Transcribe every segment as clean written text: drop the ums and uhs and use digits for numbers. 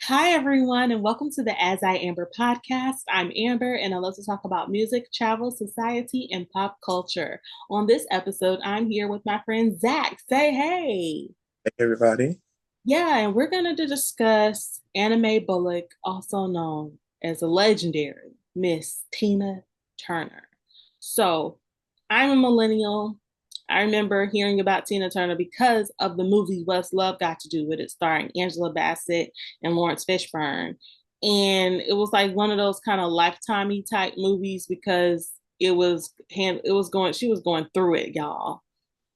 Hi, everyone, and welcome to the As I Amber podcast. I'm Amber, and I love to talk about music, travel, society, and pop culture. On this episode, I'm here with my friend Zach. Say hey. Hey everybody. Yeah, and we're going to discuss Anime Bullock, also known as a legendary Miss Tina Turner. So, I'm a millennial. I remember hearing about Tina Turner because of the movie What's Love Got to Do with It, starring Angela Bassett and Lawrence Fishburne. And it was like one of those kind of lifetimey type movies because she was going through it, y'all.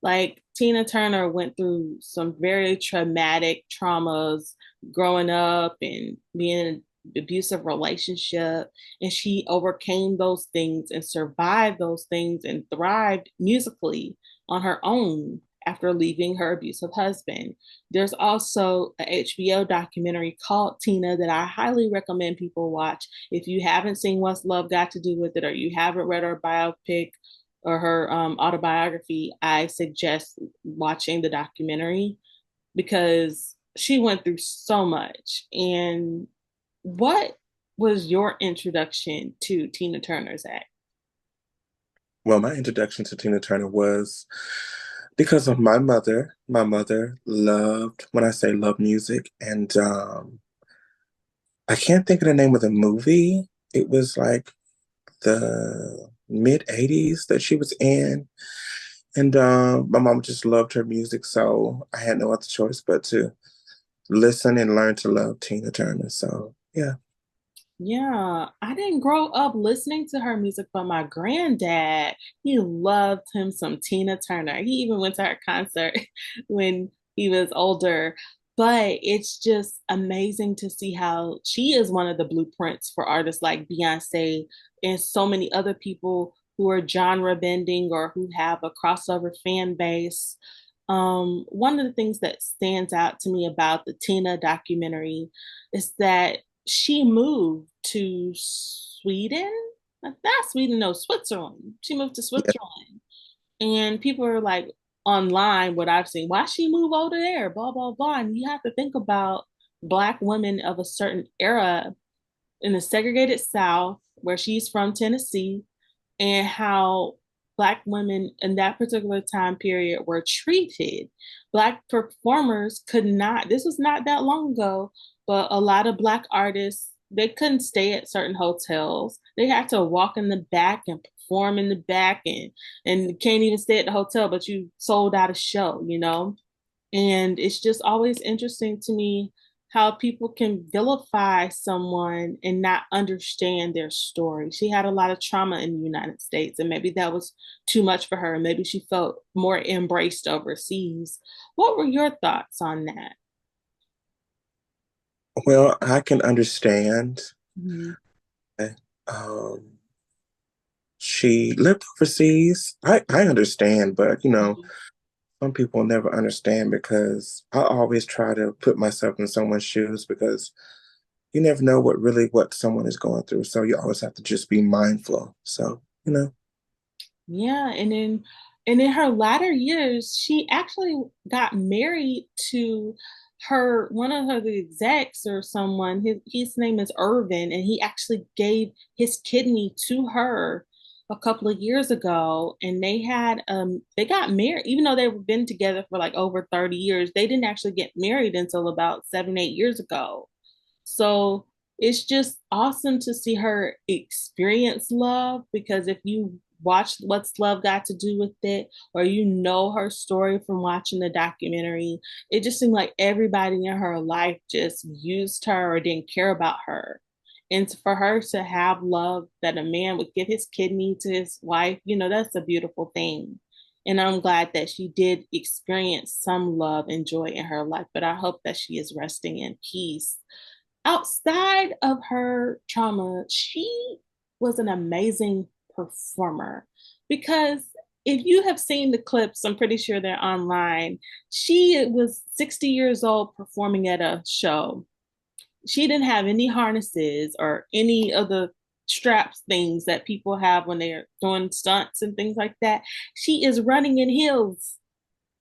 Like Tina Turner went through some very traumatic traumas growing up and being in an abusive relationship, and she overcame those things and survived those things and thrived musically on her own after leaving her abusive husband. There's also a HBO documentary called Tina that I highly recommend people watch. If you haven't seen What's Love Got to Do with It, or you haven't read her biopic or her autobiography, I suggest watching the documentary because she went through so much. And what was your introduction to Tina Turner's act? Well, my introduction to Tina Turner was because of my mother. My mother loved, when I say love music, and I can't think of the name of the movie. It was like the mid 80s that she was in. And my mom just loved her music, so I had no other choice but to listen and learn to love Tina Turner. So, yeah. Yeah, I didn't grow up listening to her music, but my granddad, he loved him some Tina Turner. He even went to her concert when he was older. But it's just amazing to see how she is one of the blueprints for artists like Beyonce and so many other people who are genre bending or who have a crossover fan base. One of the things that stands out to me about the Tina documentary is that she moved to Sweden. Not Sweden, no, Switzerland. She moved to Yeah. Switzerland. And people are like online, what I've seen, why she move over there? Blah, blah, blah. And you have to think about Black women of a certain era in the segregated South, where she's from Tennessee, and how Black women in that particular time period were treated. Black performers could not, this was not that long ago, but a lot of Black artists, they couldn't stay at certain hotels. They had to walk in the back and perform in the back, and can't even stay at the hotel, but you sold out a show, you know? And it's just always interesting to me how people can vilify someone and not understand their story. She had a lot of trauma in the United States, and maybe that was too much for her. And maybe she felt more embraced overseas. What were your thoughts on that? Well, I can understand. Mhm. Um, she lived overseas. I understand, but some people never understand because I always try to put myself in someone's shoes because you never know what someone is going through. So you always have to just be mindful. So. Yeah, and in her latter years, she actually got married to her one of her the execs or someone. His name is Irvin, and he actually gave his kidney to her a couple of years ago. And they got married, even though they've been together for like over 30 years. They didn't actually get married until about 7, 8 years ago. So it's just awesome to see her experience love, because if you watch What's Love Got to Do with It, or you know her story from watching the documentary, it just seemed like everybody in her life just used her or didn't care about her. And for her to have love that a man would give his kidney to his wife, that's a beautiful thing. And I'm glad that she did experience some love and joy in her life, but I hope that she is resting in peace. Outside of her trauma, she was an amazing performer, because if you have seen the clips, I'm pretty sure they're online. She was 60 years old performing at a show. She didn't have any harnesses or any of the straps things that people have when they're doing stunts and things like that. She is running in heels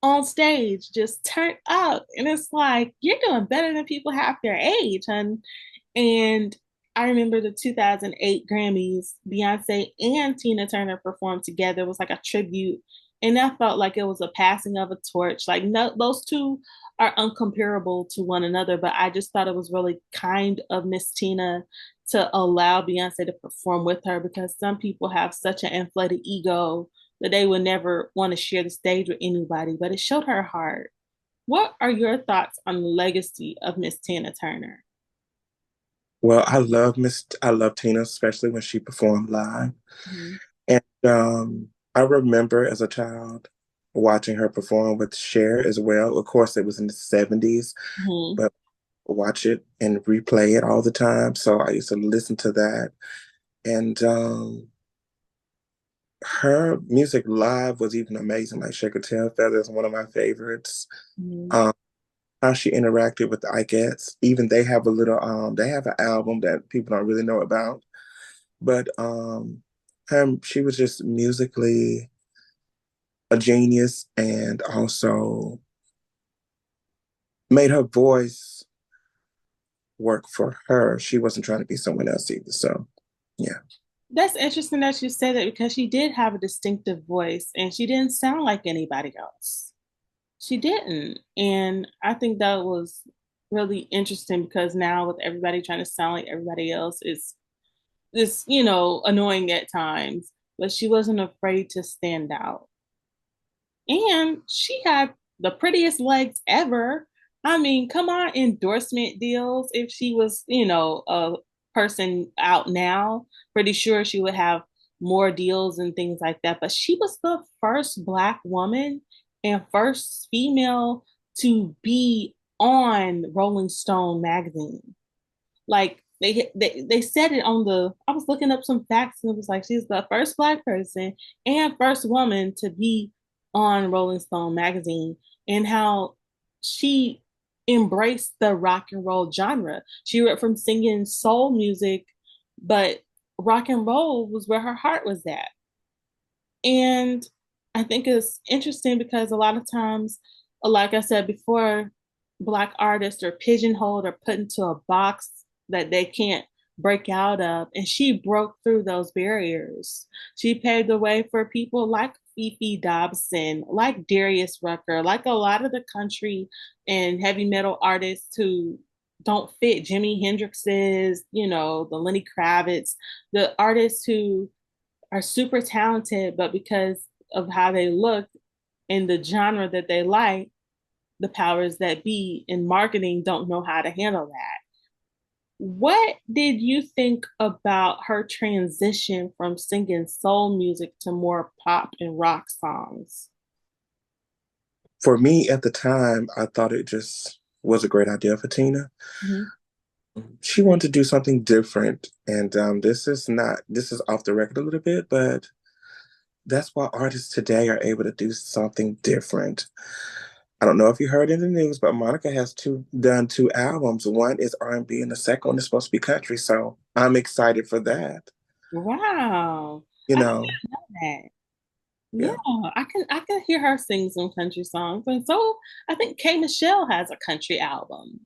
on stage, just turned up. And it's like, you're doing better than people half their age. And I remember the 2008 Grammys, Beyonce and Tina Turner performed together. It was like a tribute. And I felt like it was a passing of a torch. Like, no, those two are uncomparable to one another, but I just thought it was really kind of Miss Tina to allow Beyonce to perform with her, because some people have such an inflated ego that they would never want to share the stage with anybody, but it showed her heart. What are your thoughts on the legacy of Miss Tina Turner? Well, I love Tina, especially when she performed live. Mm-hmm. And I remember as a child watching her perform with Cher as well. Of course, it was in the 70s, Mm-hmm. but watch it and replay it all the time. So I used to listen to that. And her music live was even amazing. Like Shake a Tail Feather is one of my favorites. Mm-hmm. Um, how she interacted with the Ikettes. Even they have an album that people don't really know about. But she was just musically a genius and also made her voice work for her. She wasn't trying to be someone else either. So yeah. That's interesting that you say that, because she did have a distinctive voice and she didn't sound like anybody else. She didn't. And I think that was really interesting, because now with everybody trying to sound like everybody else, it's annoying at times, but she wasn't afraid to stand out. And she had the prettiest legs ever. I mean, come on, endorsement deals. If she was, a person out now, pretty sure she would have more deals and things like that. But she was the first Black woman and first female to be on Rolling Stone magazine. Like they said it on the. I was looking up some facts, and it was like she's the first Black person and first woman to be on Rolling Stone magazine, and how she embraced the rock and roll genre. She went from singing soul music, but rock and roll was where her heart was at. And I think it's interesting because a lot of times, like I said before, Black artists are pigeonholed or put into a box that they can't break out of. And she broke through those barriers. She paved the way for people like Fifi Dobson, like Darius Rucker, like a lot of the country and heavy metal artists who don't fit Jimi Hendrix's, the Lenny Kravitz, the artists who are super talented, but because of how they look and the genre that they like, the powers that be in marketing don't know how to handle that. What did you think about her transition from singing soul music to more pop and rock songs? For me at the time, I thought it just was a great idea for Tina. Mm-hmm. She wanted to do something different. And this is off the record a little bit, but that's why artists today are able to do something different. I don't know if you heard in the news, but Monica has done two albums. One is R&B and B, and the second one is supposed to be country. So I'm excited for that. Wow. You I didn't know, know that. yeah. Yeah, I can hear her sing some country songs. And so I think K Michelle has a country album.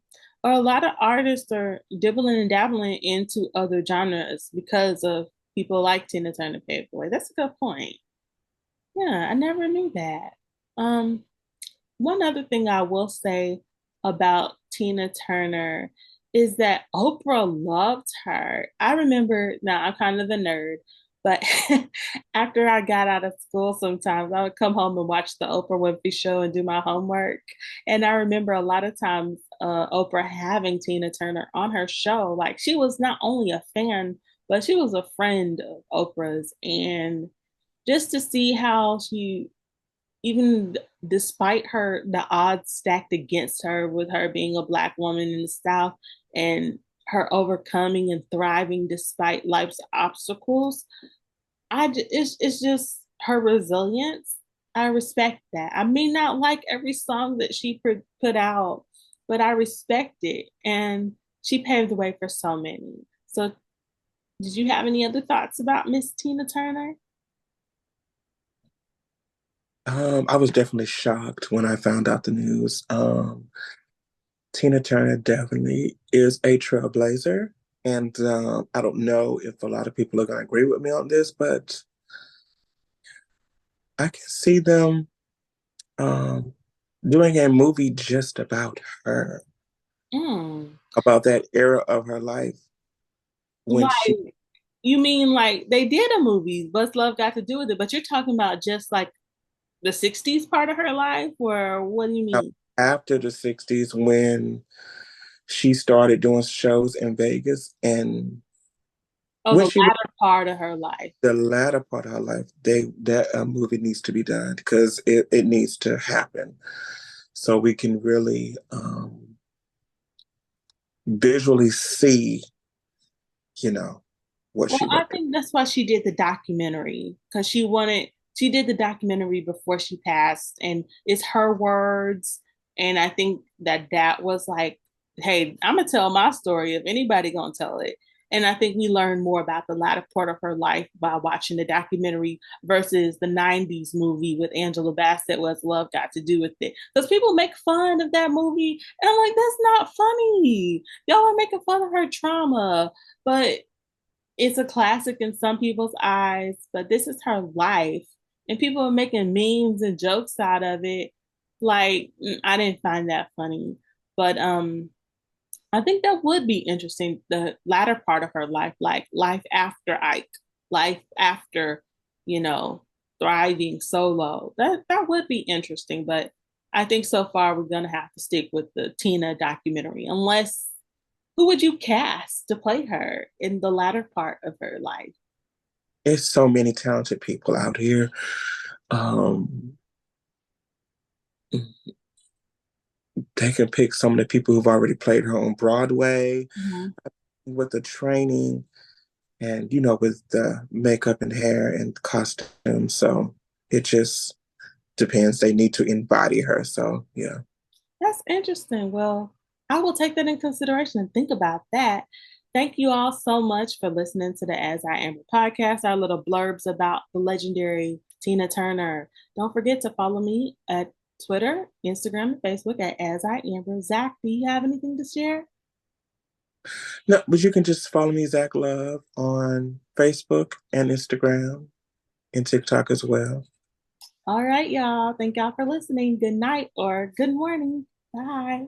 Or a lot of artists are dibbling and dabbling into other genres because of people like Tina Turner paved the way. That's a good point. Yeah, I never knew that. Um, One other thing I will say about Tina Turner is that Oprah loved her. I remember, now I'm kind of a nerd, but after I got out of school, sometimes I would come home and watch the Oprah Winfrey Show and do my homework. And I remember a lot of times Oprah having Tina Turner on her show. Like, she was not only a fan, but she was a friend of Oprah's. And just to see how she, even despite her, the odds stacked against her with her being a Black woman in the South, and her overcoming and thriving despite life's obstacles, it's just her resilience. I respect that. I may not like every song that she put out, but I respect it, and she paved the way for so many. So did you have any other thoughts about Miss Tina Turner? I was definitely shocked when I found out the news. Tina Turner definitely is a trailblazer. And I don't know if a lot of people are going to agree with me on this, but I can see them um, doing a movie just about her, Mm. about that era of her life when she, Like, you mean like they did a movie, What's Love Got to Do with It? But you're talking about just like the 60s part of her life, or what do you mean? after the 60s, when she started doing shows in Vegas, and Oh, when the she was latter part of her life. the latter part of her life, that movie needs to be done because it needs to happen so we can really visually see, you know, what Well, she I went through. think that's why she did the documentary because she did the documentary before she passed, and it's her words. And I think that that was like, hey, I'm gonna tell my story if anybody gonna tell it. And I think we learned more about the latter part of her life by watching the documentary versus the 90s movie with Angela Bassett, What's Love Got to Do with It. Because people make fun of that movie. And I'm like, that's not funny. Y'all are making fun of her trauma. But it's a classic in some people's eyes, but this is her life. And people are making memes and jokes out of it. Like, I didn't find that funny. But I think that would be interesting, the latter part of her life, like life after Ike, life after, you know, thriving solo. That would be interesting, but I think so far we're gonna have to stick with the Tina documentary, unless who would you cast to play her in the latter part of her life? There's so many talented people out here. Um, they can pick some of the people who've already played her on Broadway Mhm. with the training and, with the makeup and hair and costume. So it just depends. They need to embody her. So, yeah. That's interesting. Well, I will take that in consideration and think about that. Thank you all so much for listening to the As I Amber podcast, our little blurbs about the legendary Tina Turner. Don't forget to follow me at Twitter, Instagram, and Facebook at As I Amber. Zach, do you have anything to share? No, but you can just follow me, Zach Love, on Facebook and Instagram and TikTok as well. All right, y'all. Thank y'all for listening. Good night or good morning. Bye.